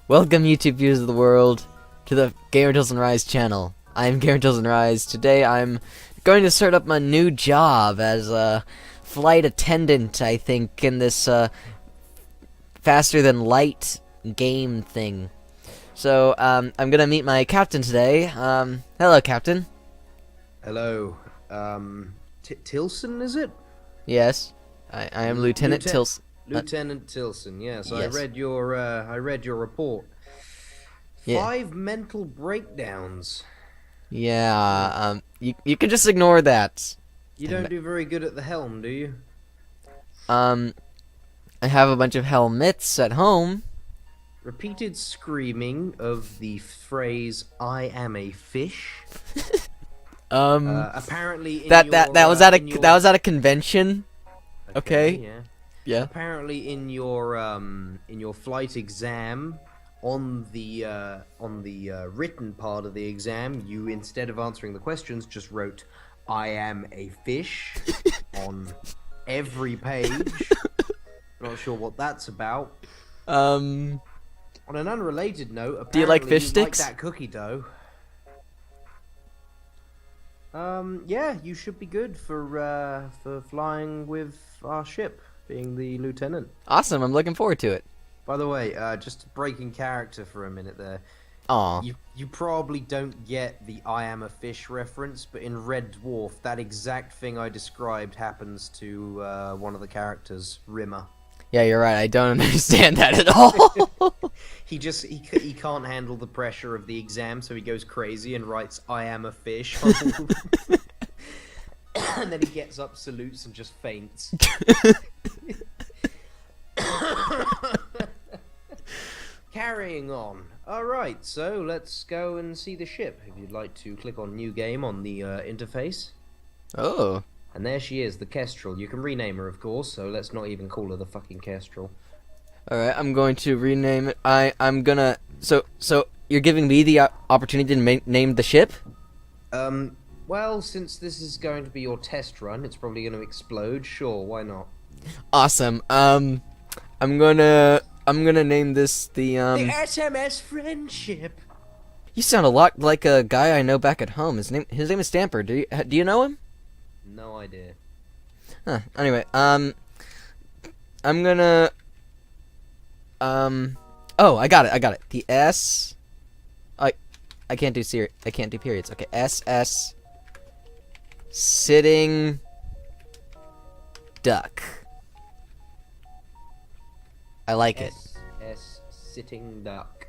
Welcome, YouTube viewers of the world, to the GamerTilsonrise channel. I'm GamerTilsonrise. Today I'm going to start up my new job as a flight attendant, I think, in this faster than light game thing. So, I'm gonna meet my captain today. Hello, Captain. Hello. Tilson, is it? Yes, I am Lieutenant Tilson. Lieutenant Tilson, yes. Yes. I read your report. Yeah. 5 mental breakdowns. Yeah, you can just ignore that. You don't do very good at the helm, do you? I have a bunch of helmets at home. Repeated screaming of the phrase "I am a fish." Apparently in that was at a convention. Okay. Yeah. Yeah. Apparently in your flight exam, on the written part of the exam, you, instead of answering the questions, just wrote "I am a fish" on every page. Not sure what that's about. On an unrelated note, apparently do you like fish sticks? Like that cookie dough. Yeah, you should be good for flying with our ship, being the lieutenant. Awesome, I'm looking forward to it. By the way, just breaking character for a minute there. Aw. You probably don't get the "I am a fish" reference, but in Red Dwarf, that exact thing I described happens to one of the characters, Rimmer. Yeah, you're right. I don't understand that at all. He can't handle the pressure of the exam, so he goes crazy and writes "I am a fish." And then he gets up, salutes, and just faints. Carrying on. Alright, so let's go and see the ship. If you'd like to click on New Game on the interface. Oh. And there she is, the Kestrel. You can rename her, of course, so let's not even call her the fucking Kestrel. Alright, I'm going to rename it. I'm gonna... So you're giving me the opportunity to name the ship? Well, since this is going to be your test run, it's probably going to explode. Sure, why not? Awesome. I'm gonna name this the The SMS Friendship. You sound a lot like a guy I know back at home. His name is Stamper. Do you know him? No idea. Huh. Anyway, I'm gonna oh, I got it. The S I can't do periods. Okay, SS sitting duck. I like it. SS Sitting Duck.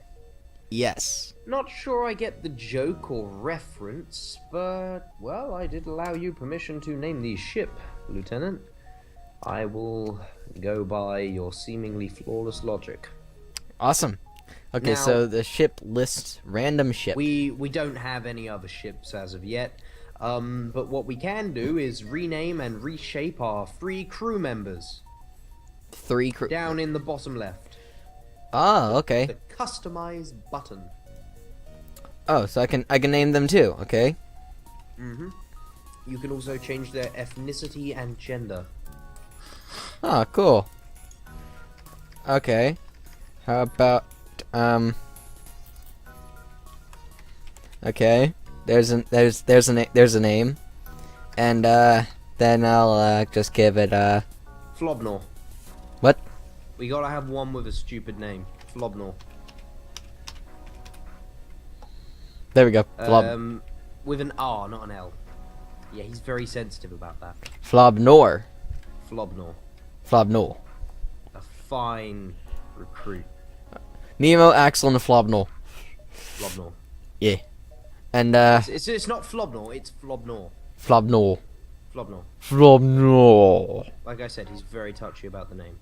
Yes. Not sure I get the joke or reference, but, well, I did allow you permission to name the ship, Lieutenant. I will go by your seemingly flawless logic. Awesome. Okay, Now, so the ship lists random ship. We don't have any other ships as of yet, but what we can do is rename and reshape our 3 crew members. 3 crew. Down in the bottom left. Oh, okay. The customize button. Oh, so I can name them too. Okay. You can also change their ethnicity and gender. Oh, cool. Okay. How about okay. There's a name, and then I'll just give it Flobnor. What? We gotta have one with a stupid name. Flobnor. There we go. Flob. With an R, not an L. Yeah, he's very sensitive about that. Flobnor. Flobnor. Flobnor. A fine recruit. Nemo, Axel, and Flobnor. Flobnor. Yeah. And It's not Flobnor, it's Flobnor. Flobnor. Flobnor. Flobnor. Like I said, he's very touchy about the name.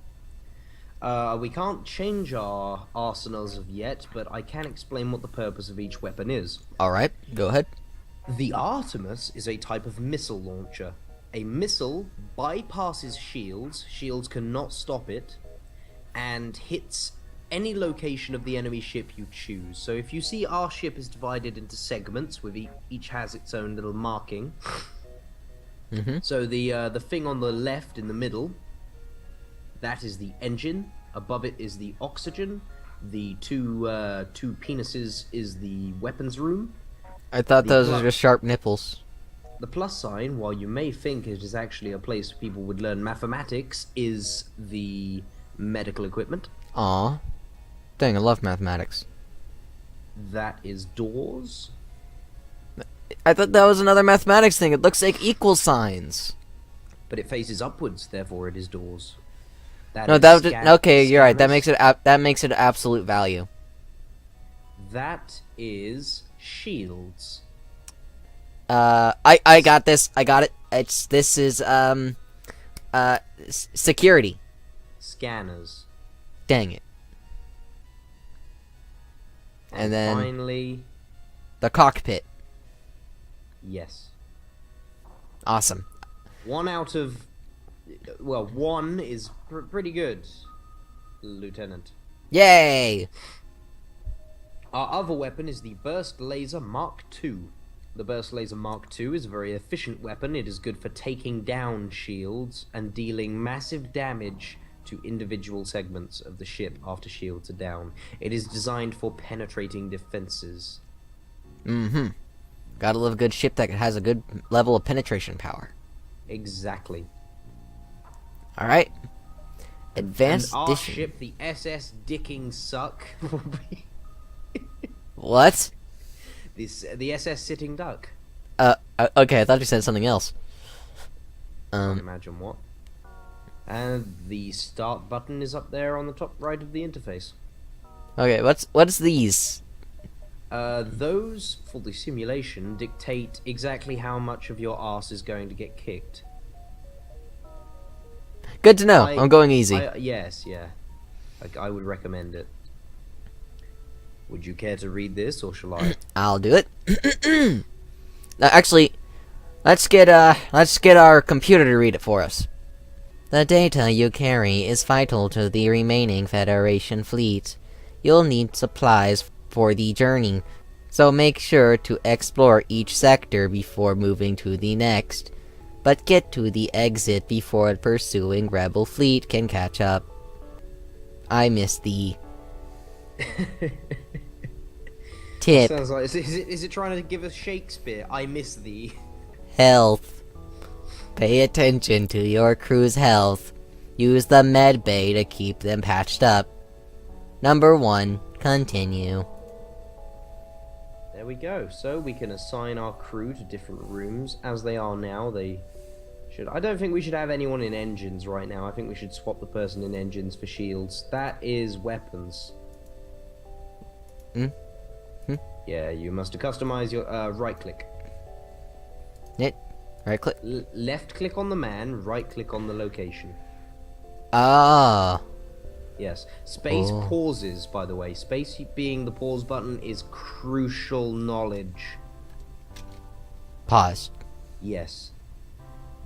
We can't change our arsenals of yet, but I can explain what the purpose of each weapon is. Alright, go ahead. The Artemis is a type of missile launcher. A missile bypasses shields, shields cannot stop it, and hits any location of the enemy ship you choose. So if you see our ship is divided into segments, with each has its own little marking. So the thing on the left in the middle, that is the engine. Above it is the oxygen, The two penises is the weapons room. I thought The those plu- were just sharp nipples. The plus sign, while you may think it is actually a place people would learn mathematics, is the medical equipment. Aw. Dang, I love mathematics. That is doors. I thought that was another mathematics thing. It looks like equal signs. But it faces upwards, therefore it is doors. No, is that was okay. You're right. That scanners. makes it absolute value. That is shields. I got this. I got it. This is security. Scanners. Dang it. And then finally, the cockpit. yes. Awesome. One is pretty good, Lieutenant. Yay! Our other weapon is the Burst Laser Mark II. The Burst Laser Mark II is a very efficient weapon. It is good for taking down shields and dealing massive damage to individual segments of the ship after shields are down. It is designed for penetrating defenses. Mm-hmm. Gotta love a good ship that has a good level of penetration power. Exactly. Alright. Advanced and our edition. ship, the SS Dicking Suck, will be What? the SS Sitting Duck. Okay, I thought you said something else. Can't imagine what. And the start button is up there on the top right of the interface. Okay, what's these? Those, for the simulation, dictate exactly how much of your ass is going to get kicked. Good to know. I'm going easy. Yes, yeah. I would recommend it. Would you care to read this, or shall I? I'll do it. Actually, let's get our computer to read it for us. The data you carry is vital to the remaining Federation fleet. You'll need supplies for the journey, so make sure to explore each sector before moving to the next. But get to the exit before the pursuing rebel fleet can catch up. I miss thee. Tip. Sounds like is it trying to give us Shakespeare? I miss thee. Health. Pay attention to your crew's health. Use the med bay to keep them patched up. Number 1. Continue. There we go. So we can assign our crew to different rooms. As they are now, they should... I don't think we should have anyone in engines right now. I think we should swap the person in engines for shields. That is weapons. Yeah, you must customize your... right-click. Right click. Left-click on the man, right-click on the location. Ah. Yes. Space pauses, by the way. Space being the pause button is crucial knowledge. Pause. Yes.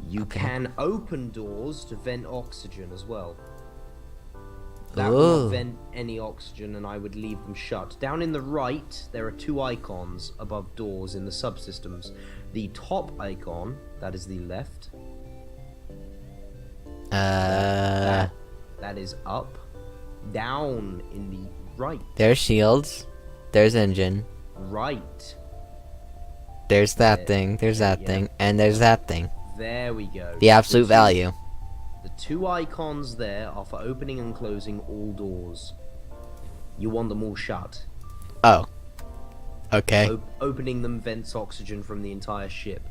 You can open doors to vent oxygen as well. That will not vent any oxygen, and I would leave them shut. Down in the right, there are 2 icons above doors in the subsystems. The top icon, that is the left. That is up. Down in the right. There's shields. There's engine. Right. There's that thing. There's that thing. And there's that thing. There we go. The absolute value. The 2 icons there are for opening and closing all doors. You want them all shut. Oh. Okay. Opening them vents oxygen from the entire ship.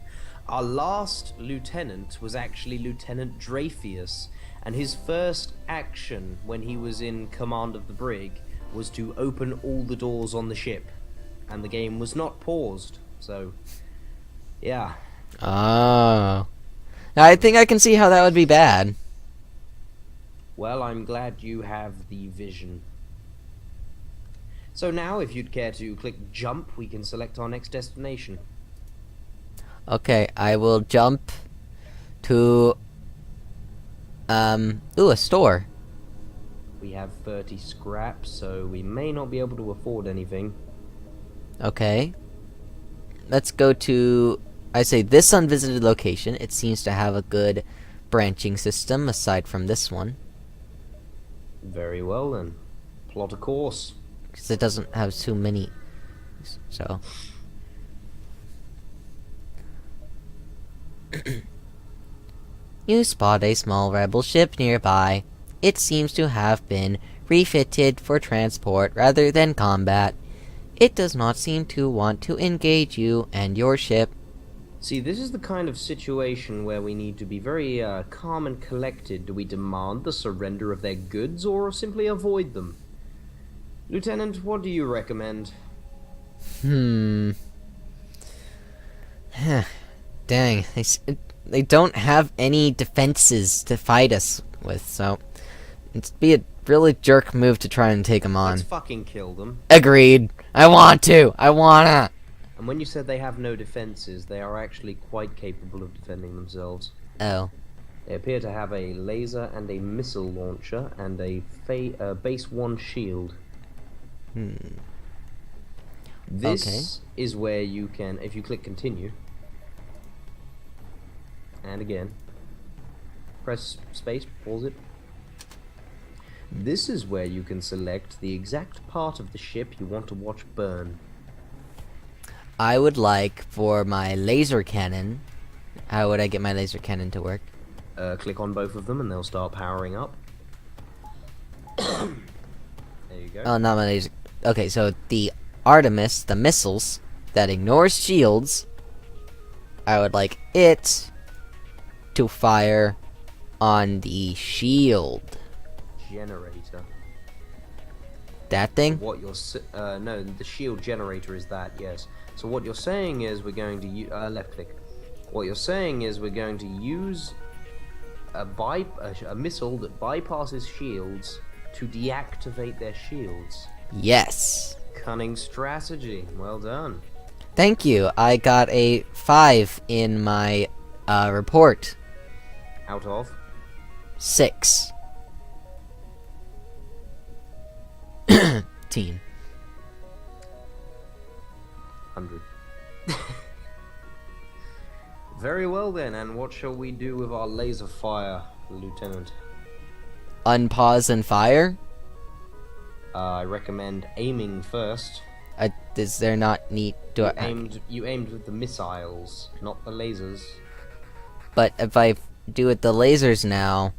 Our last lieutenant was actually Lieutenant Dreyfus, and his first action when he was in command of the brig was to open all the doors on the ship, and the game was not paused. So, yeah. Oh. I think I can see how that would be bad. Well, I'm glad you have the vision. So now, if you'd care to click jump, we can select our next destination. Okay, I will jump to a store. We have 30 scraps, so we may not be able to afford anything. Okay. Let's go to, I say, this unvisited location. It seems to have a good branching system aside from this one. Very well then. Plot a course. Because it doesn't have too many. So. You spot a small rebel ship nearby. It seems to have been refitted for transport rather than combat. It does not seem to want to engage you and your ship. See, this is the kind of situation where we need to be very calm and collected. Do we demand the surrender of their goods or simply avoid them? Lieutenant, what do you recommend? Dang, they don't have any defenses to fight us with, so it'd be a really jerk move to try and take them on. Let's fucking kill them. Agreed. I want to. I wanna. And when you said they have no defenses, they are actually quite capable of defending themselves. Oh. They appear to have a laser and a missile launcher and a base 1 shield. This is where you can, if you click continue, and again, press space, pause it. This is where you can select the exact part of the ship you want to watch burn. I would like for my laser cannon. How would I get my laser cannon to work? Click on both of them and they'll start powering up. There you go. Oh, not my laser. Okay, so the Artemis, the missiles that ignores shields, I would like it to fire on the shield. Generator. That thing? What you're no, the shield generator is that, yes. So what you're saying is we're going to left click. What you're saying is we're going to use a missile that bypasses shields to deactivate their shields. Yes. Cunning strategy. Well done. Thank you. I got a 5 in my report. Out of 6. Teen. 100. Very well then, and what shall we do with our laser fire, Lieutenant? Unpause and fire? I recommend aiming first. Is there not need to You aimed with the missiles, not the lasers. But if I do it the lasers now,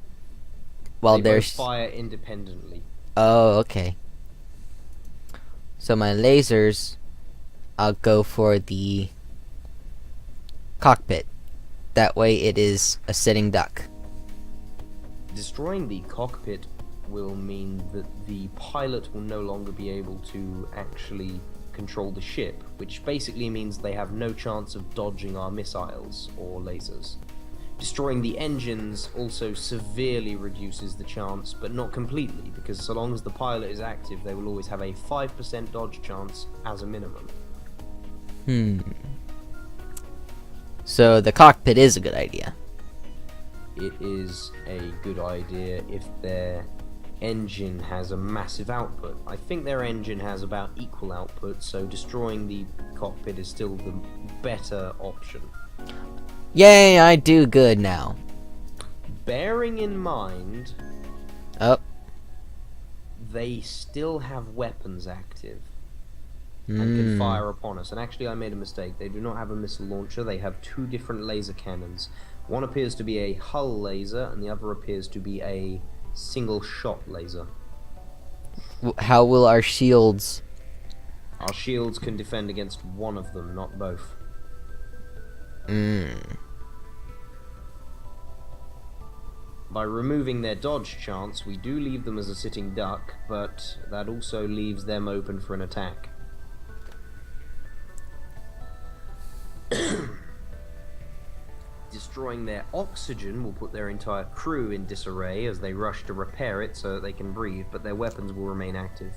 well, they there's both fire independently. Oh, okay. So my lasers, I'll go for the cockpit. That way it is a sitting duck. Destroying the cockpit will mean that the pilot will no longer be able to actually control the ship, which basically means they have no chance of dodging our missiles or lasers. Destroying the engines also severely reduces the chance, but not completely, because so long as the pilot is active, they will always have a 5% dodge chance as a minimum. So the cockpit is a good idea. It is a good idea if their engine has a massive output. I think their engine has about equal output, so destroying the cockpit is still the better option. Yay, I do good now. Bearing in mind, they still have weapons active and can fire upon us. And actually, I made a mistake. They do not have a missile launcher. They have 2 different laser cannons. One appears to be a hull laser, and the other appears to be a single shot laser. How will our shields? Our shields can defend against one of them, not both. By removing their dodge chance, we do leave them as a sitting duck, but that also leaves them open for an attack. Destroying their oxygen will put their entire crew in disarray as they rush to repair it so that they can breathe, but their weapons will remain active.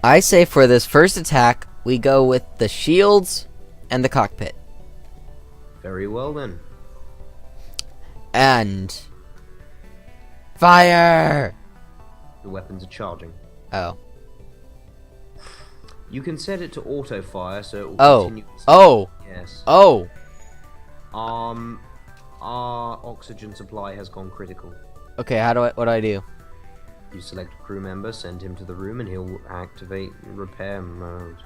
I say for this first attack, we go with the shields and the cockpit. Very well then. And fire! The weapons are charging. Oh. You can set it to auto fire so it will continue. Yes. Oh! Our oxygen supply has gone critical. Okay, what do I do? You select a crew member, send him to the room, and he'll activate repair mode.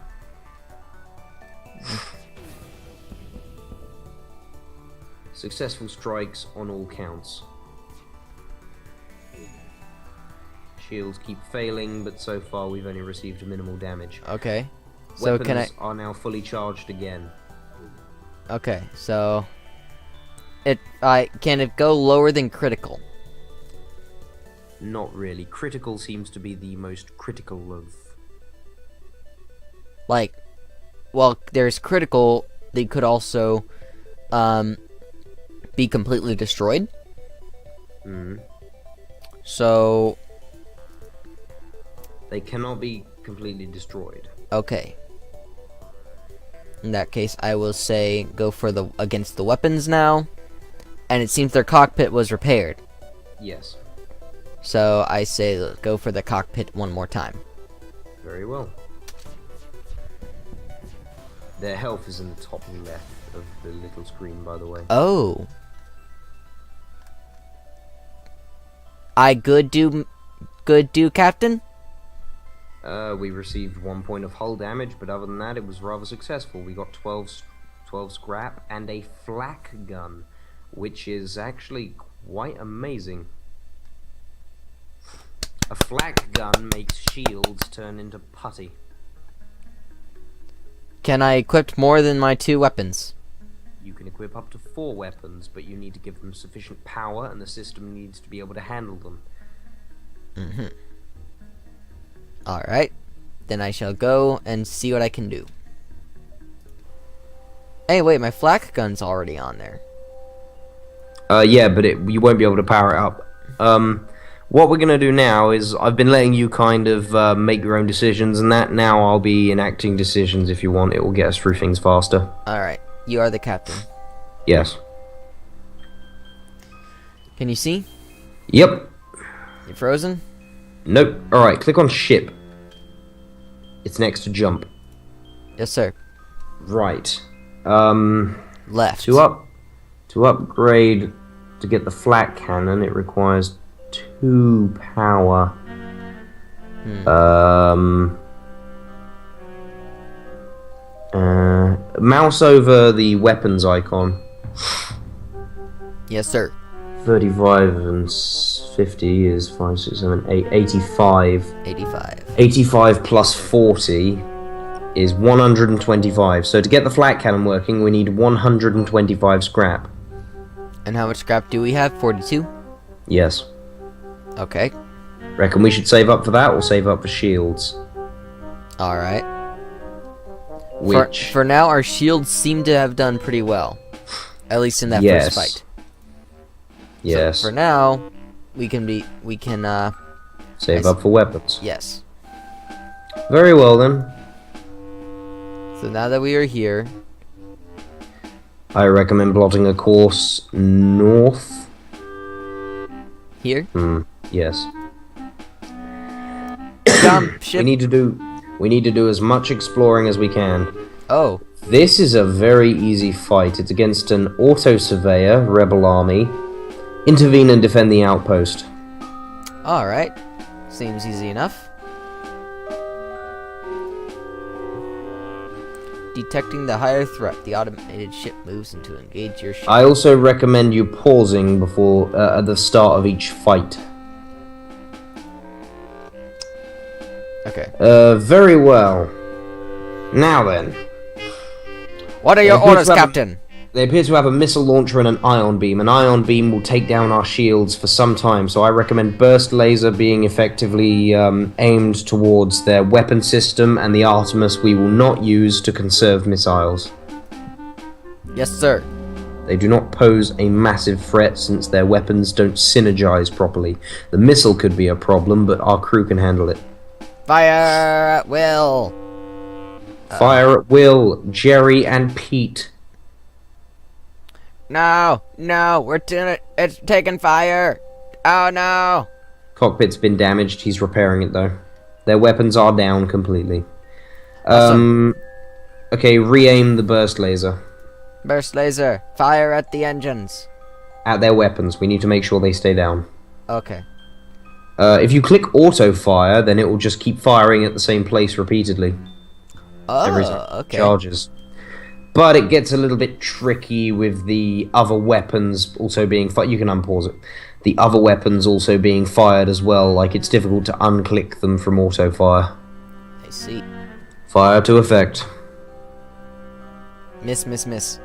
Successful strikes on all counts. Shields keep failing, but so far we've only received minimal damage. Okay. So Weapons are now fully charged again. Okay, so can it go lower than critical? Not really. Critical seems to be the most critical of... Like, well, there's critical. They could also be completely destroyed. So they cannot be completely destroyed. Okay. In that case, I will say go for the against the weapons now. And it seems their cockpit was repaired. Yes. So I say go for the cockpit one more time. Very well. Their health is in the top left of the little screen, by the way. Oh. I good do, Captain? We received 1 point of hull damage, but other than that, it was rather successful. We got 12 scrap and a flak gun, which is actually quite amazing. A flak gun makes shields turn into putty. Can I equip more than my 2 weapons? You can equip up to 4 weapons, but you need to give them sufficient power, and the system needs to be able to handle them. Alright. Then I shall go and see what I can do. Hey, wait, my flak gun's already on there. Yeah, but you won't be able to power it up. What we're gonna do now is, I've been letting you kind of make your own decisions and that. Now I'll be enacting decisions if you want. It will get us through things faster. Alright, you are the captain. Yes. Can you see? Yep. You frozen? Nope. Alright, click on ship. It's next to jump. Yes, sir. Right. Left. To upgrade to get the flak cannon, it requires 2 power. Mouse over the weapons icon. Yes, sir. 35 and 50 is 5, 6, 7, 8, 85. 85. 85 plus 40 is 125. So to get the flak cannon working, we need 125 scrap. And how much scrap do we have? 42? Yes. Okay. Reckon we should save up for that, or save up for shields? Alright. Which... For now, our shields seem to have done pretty well. At least in that first fight. Yes. So for now, we can save up for weapons. Yes. Very well then. So now that we are here, I recommend plotting a course north. Here? Yes. Jump ship. We need to do as much exploring as we can. Oh. This is a very easy fight. It's against an auto-surveyor, rebel army. Intervene and defend the outpost. Alright. Seems easy enough. Detecting the higher threat, the automated ship moves into engage your ship. I also recommend you pausing before at the start of each fight. Okay. Very well. Now then. What are your orders, Captain? They appear to have a missile launcher and an ion beam. An ion beam will take down our shields for some time, so I recommend burst laser being effectively aimed towards their weapon system, and the Artemis we will not use to conserve missiles. Yes, sir. They do not pose a massive threat since their weapons don't synergize properly. The missile could be a problem, but our crew can handle it. Fire at will. Fire at will, Jerry and Pete. No, we're doing it. It's taking fire. Oh no. Cockpit's been damaged. He's repairing it though. Their weapons are down completely. Awesome. Okay, re-aim the burst laser. Burst laser. Fire at the engines. At their weapons. We need to make sure they stay down. Okay. If you click auto fire, then it will just keep firing at the same place repeatedly. Every time it Okay. charges. But it gets a little bit tricky with the other weapons also being fired. You can unpause it. The other weapons also being fired as well. Like, it's difficult to unclick them from auto fire. I see. Fire to effect. Miss.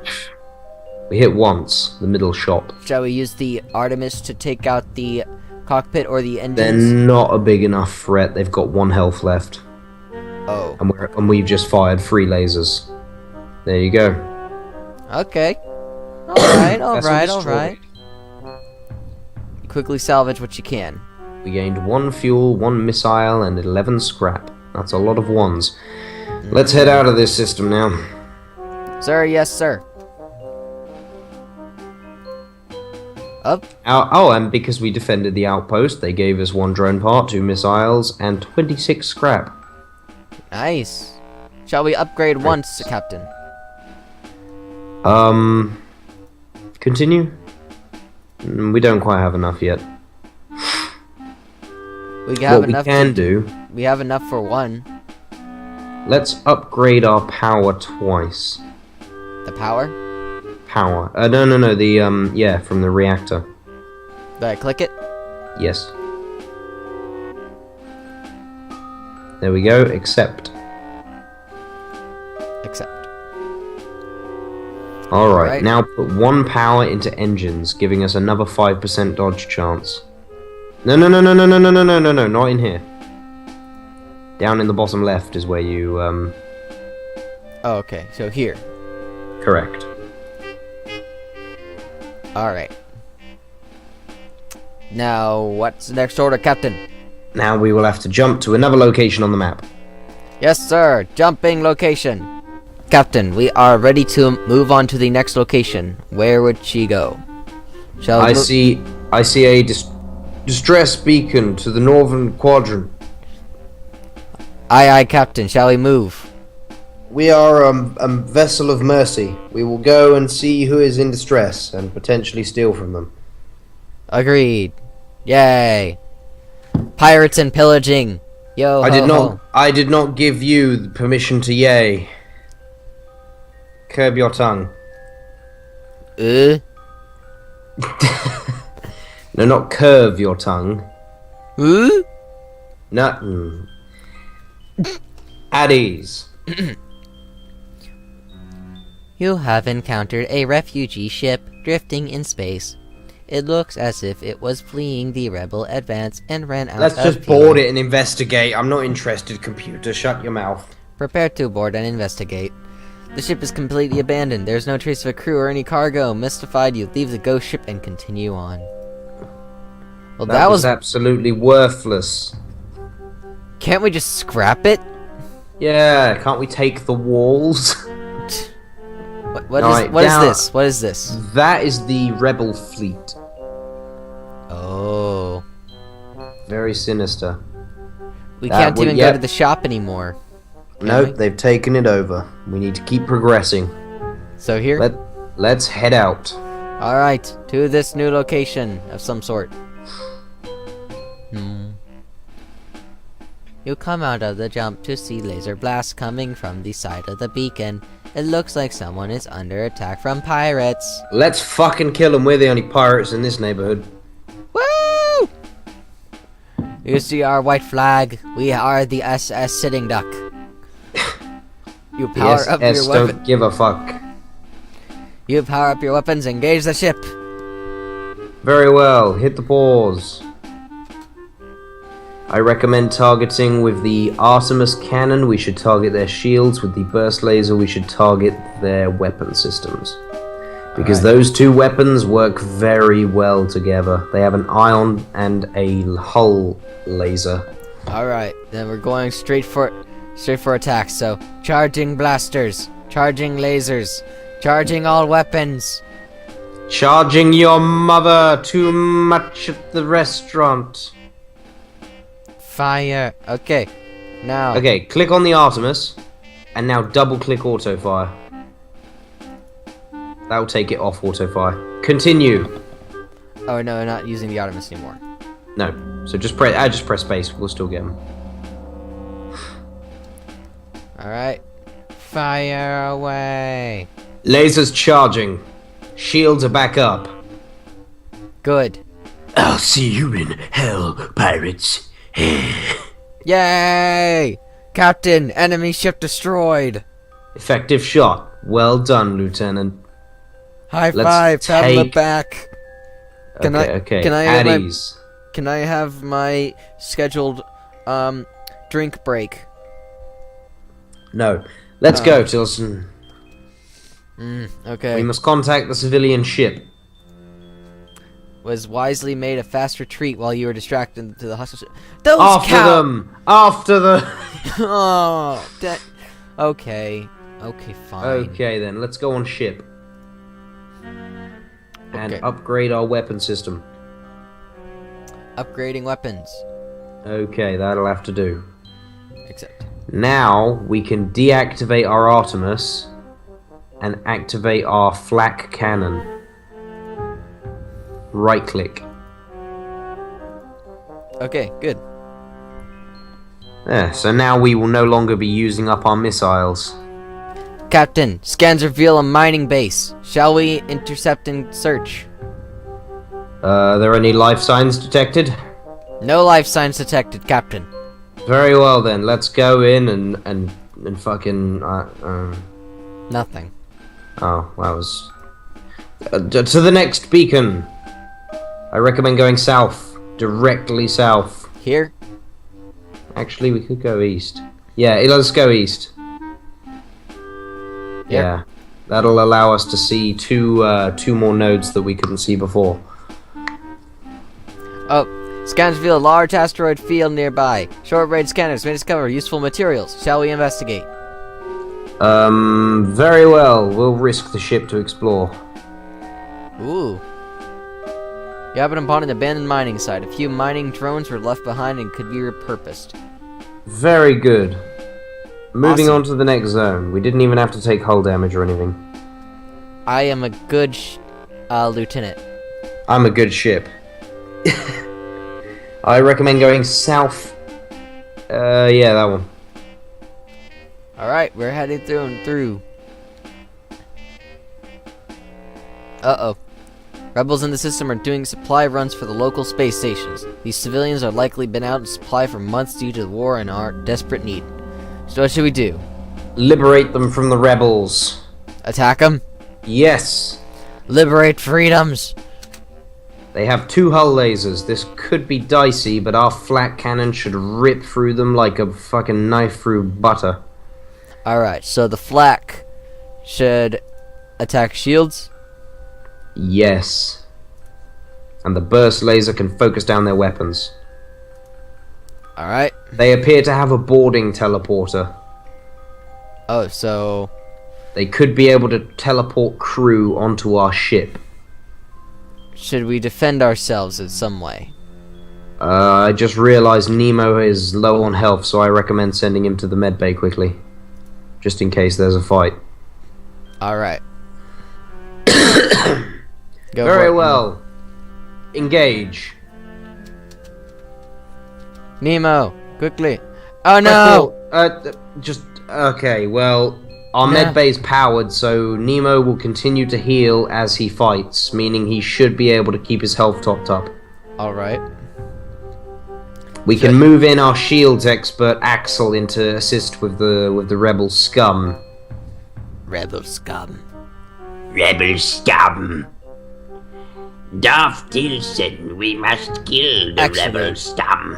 We hit once, the middle shop. Shall we use the Artemis to take out the cockpit or the They're engines? not a big enough threat. They've got 1 health left. Oh. And we've just fired 3 lasers. There you go. Okay. Alright, Vessel alright. Quickly salvage what you can. We gained 1 fuel, 1 missile, and 11 scrap. That's a lot of ones. Let's head out of this system now. Sir, yes, sir. Up. Oh, and because we defended the outpost, they gave us 1 drone part, 2 missiles, and 26 scrap. Nice. Shall we upgrade once, Captain? Continue? We don't quite have enough yet. We have What enough we can do, We have enough for 1. let's upgrade our power twice. The power? Power. No, yeah, from the reactor. Did I click it? Yes. There we go, accept. Accept. Alright, now put 1 power into engines, giving us another 5% dodge chance. No, not in here. Down in the bottom left is where you, Oh, okay. So here. correct. Alright. Now, what's the next order, Captain? Now we will have to jump to another location on the map. Yes, sir. Jumping location. Captain, we are ready to move on to the next location. Where would she go? Shall we I see a distress beacon to the northern quadrant. Aye, Captain. Shall we move? We are a vessel of mercy. We will go and see who is in distress and potentially steal from them. Agreed. Yay. Pirates and pillaging. Yo, I did not give you the permission to yay. Curb your tongue. Uh? No, not curve your tongue. Uh? No. At ease. You have encountered a refugee ship drifting in space. It looks as if it was fleeing the rebel advance and ran out Let's of just fuel. board it and investigate. I'm not interested, computer. Shut your mouth. Prepare to board and investigate. The ship is completely abandoned. There's no trace of a crew or any cargo. Mystified, you leave the ghost ship and continue on. Well, That was absolutely worthless. Can't we just scrap it? Yeah, can't we take the walls? What Alright, is down. this? What is this? That is the rebel fleet. Oh. Very sinister. We That can't would- even yeah. go to the shop anymore. Nope, we? they've taken it over. We need to keep progressing. So here? Let's head out. Alright, to this new location of some sort. You come out of the jump to see laser blasts coming from the side of the beacon. It looks like someone is under attack from pirates. Let's fucking kill them. We're the only pirates in this neighborhood. Woo! You see our white flag? We are the SS Sitting Duck. You power The up your SS weapon. don't give a fuck. You power up your weapons. Engage the ship. Very well. Hit the pause. I recommend targeting with the Artemis cannon. We should target their shields. With the burst laser, we should target their weapon systems. Because those two weapons work very well together. They have an ion and a hull laser. Alright, then we're going straight for attack. So, charging blasters, charging lasers, charging all weapons. Charging your mother too much at the restaurant. Fire. Okay, now. Okay, click on the Artemis, and now double click auto fire. That'll take it off auto fire. Continue. Oh no, we're not using the Artemis anymore. No. So just press. I just press space. We'll still get him. All right. Fire away. Lasers charging. Shields are back up. Good. I'll see you in hell, pirates. Yay! Captain, enemy ship destroyed. Effective shot. Well done, Lieutenant. High Let's five, pat on the take- back. Can Okay. Can I At have my, ease. Can I have my scheduled drink break? No. Let's go, Tilson. Okay. We must contact the civilian ship. Was wisely made a fast retreat while you were distracted to the hostile ship. Those After them! After the... Oh, okay. Okay, fine. Okay then, let's go on ship. And Okay. upgrade our weapon system. Upgrading weapons. Okay, that'll have to do. Except. Now, we can deactivate our Artemis and activate our flak cannon. Right click. Okay, good. There, so now we will no longer be using up our missiles. Captain, scans reveal a mining base. Shall we intercept and search? Are there any life signs detected? No life signs detected, Captain. Very well then, let's go in and fucking... Nothing. Oh, that was... to the next beacon! I recommend going south. Directly south. Here? Actually, we could go east. Yeah, let's go east. Yeah. That'll allow us to see two more nodes that we couldn't see before. Oh, scans reveal a large asteroid field nearby. Short-range scanners may discover useful materials. Shall we investigate? Very well. We'll risk the ship to explore. Ooh. You happen upon an abandoned mining site. A few mining drones were left behind and could be repurposed. Very good. Moving Awesome. on to the next zone. We didn't even have to take hull damage or anything. I am a good lieutenant. I'm a good ship. I recommend going south. Yeah, that one. Alright, we're heading through. Uh-oh. Rebels in the system are doing supply runs for the local space stations. These civilians are likely been out of supply for months due to the war and are in desperate need. So what should we do? Liberate them from the rebels. Attack them? Yes. Liberate freedoms! They have 2 hull lasers. This could be dicey, but our flak cannon should rip through them like a fucking knife through butter. Alright, so the flak should attack shields? Yes. And the burst laser can focus down their weapons. Alright. They appear to have a boarding teleporter. Oh, so... They could be able to teleport crew onto our ship. should we defend ourselves in some way? I just realized Nemo is low on health, so I recommend sending him to the med bay quickly. Just in case there's a fight. Alright. Go Very for it. well. Engage. Nemo, quickly. Oh no! Okay, well, our Yeah. med bay's powered, so Nemo will continue to heal as he fights, meaning he should be able to keep his health topped up. Alright. We can move in our shields expert Axel in to assist with the rebel scum. Rebel scum. Rebel scum. Darth Tilson, we must kill the Actually- rebel scum.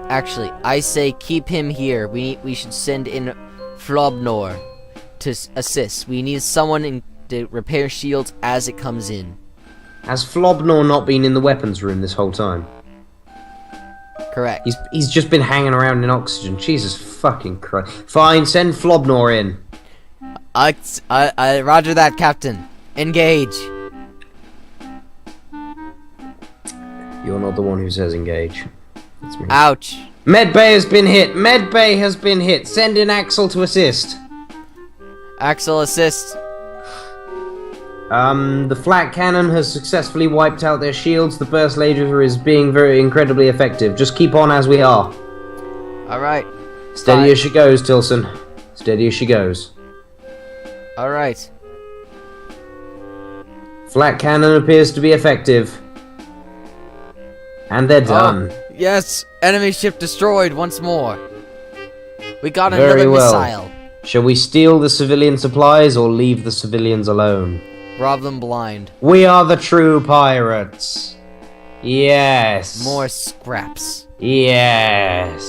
Actually, I say keep him here. We should send in Flobnor to assist. We need someone to repair shields as it comes in. Has Flobnor not been in the weapons room this whole time? Correct. He's just been hanging around in oxygen. Jesus fucking Christ. Fine, send Flobnor in. I roger that, Captain. Engage. You're not the one who says engage. It's me. Ouch. Medbay has been hit. Medbay has been hit. Send in Axel to assist. Axel, assist. The flat cannon has successfully wiped out their shields. The burst laser is being very incredibly effective. Just keep on as we are. Alright. Steady as she goes, Tilson. Steady as she goes. Alright. Flat cannon appears to be effective. And they're done. Oh, yes! Enemy ship destroyed once more. We got Very another well. missile. Shall we steal the civilian supplies or leave the civilians alone? Rob them blind. We are the true pirates. Yes. More scraps. Yes.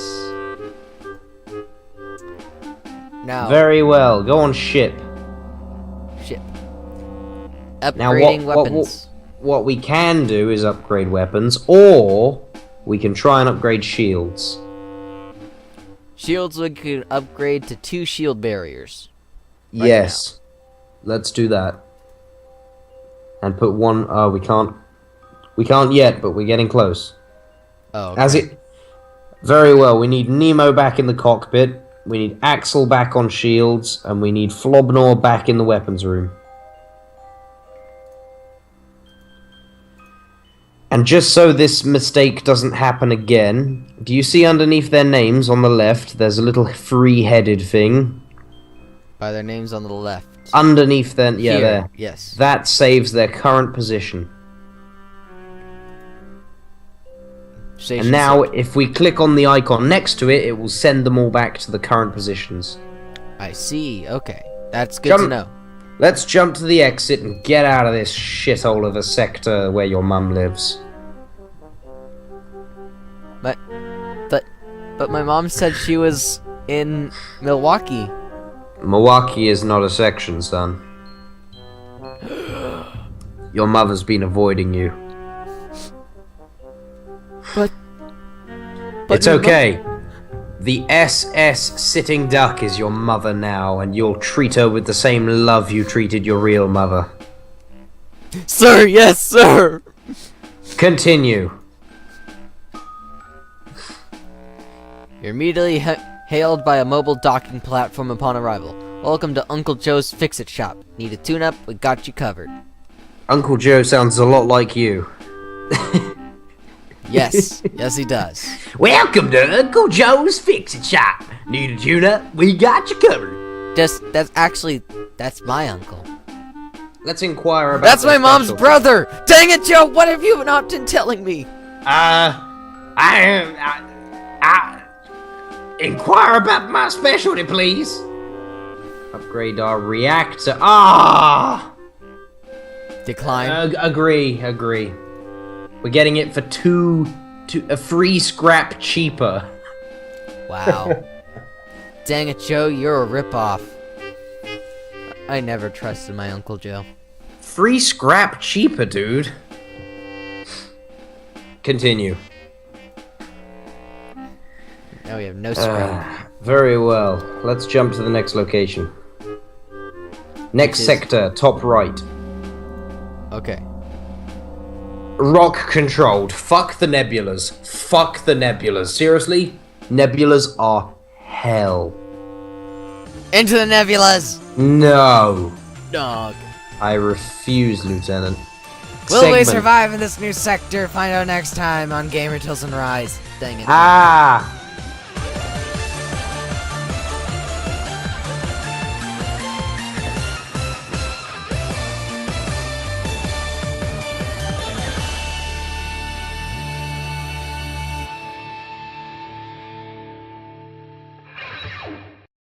Now, Very well. Go on ship. ship. Now, Upgrading weapons. what we can do is upgrade weapons, or we can try and upgrade shields. Shields we could upgrade to 2 shield barriers. Right Yes. Let's do that. And put one... Oh, we can't... We can't yet, but we're getting close. Oh, okay. As it... Very well. We need Nemo back in the cockpit. We need Axel back on shields. And we need Flobnor back in the weapons room. And just so this mistake doesn't happen again, do you see underneath their names on the left, there's a little free-headed thing? By their names on the left. Underneath their... Yeah, Here, there. yes. That saves their current position. Station And now, set. if we click on the icon next to it, it will send them all back to the current positions. I see, okay. That's good to know. Let's jump to the exit and get out of this shithole of a sector where your mum lives. But my mom said she was in Milwaukee. Milwaukee is not a section, son. Your mother's been avoiding you. But It's your okay. The SS Sitting Duck is your mother now, and you'll treat her with the same love you treated your real mother. Sir, yes, sir! Continue. You're immediately hailed by a mobile docking platform upon arrival. Welcome to Uncle Joe's Fix-It Shop. Need a tune-up? We got you covered. Uncle Joe sounds a lot like you. Yes, yes he does. Welcome to Uncle Joe's Fix-It Shop. Need a tune-up? We got you covered. That's my uncle. Let's inquire about That's my their mom's specialty. brother! Dang it, Joe! What have you not been telling me? Inquire about my specialty, please. Upgrade our reactor. Ah! Decline. Agree. We're getting it for a free scrap cheaper. Wow. Dang it, Joe, you're a ripoff. I never trusted my Uncle Joe. Free scrap cheaper, dude. Continue. Now we have no scrap. Very well. Let's jump to the next location. Next Which is- sector, top right. Okay. Rock controlled. Fuck the nebulas. Fuck the nebulas. Seriously? Nebulas are hell. Into the nebulas! No. Dog. I refuse, Lieutenant. Will we Segment. survive in this new sector? Find out next time on GamerTilsonrise. Dang it. Ah!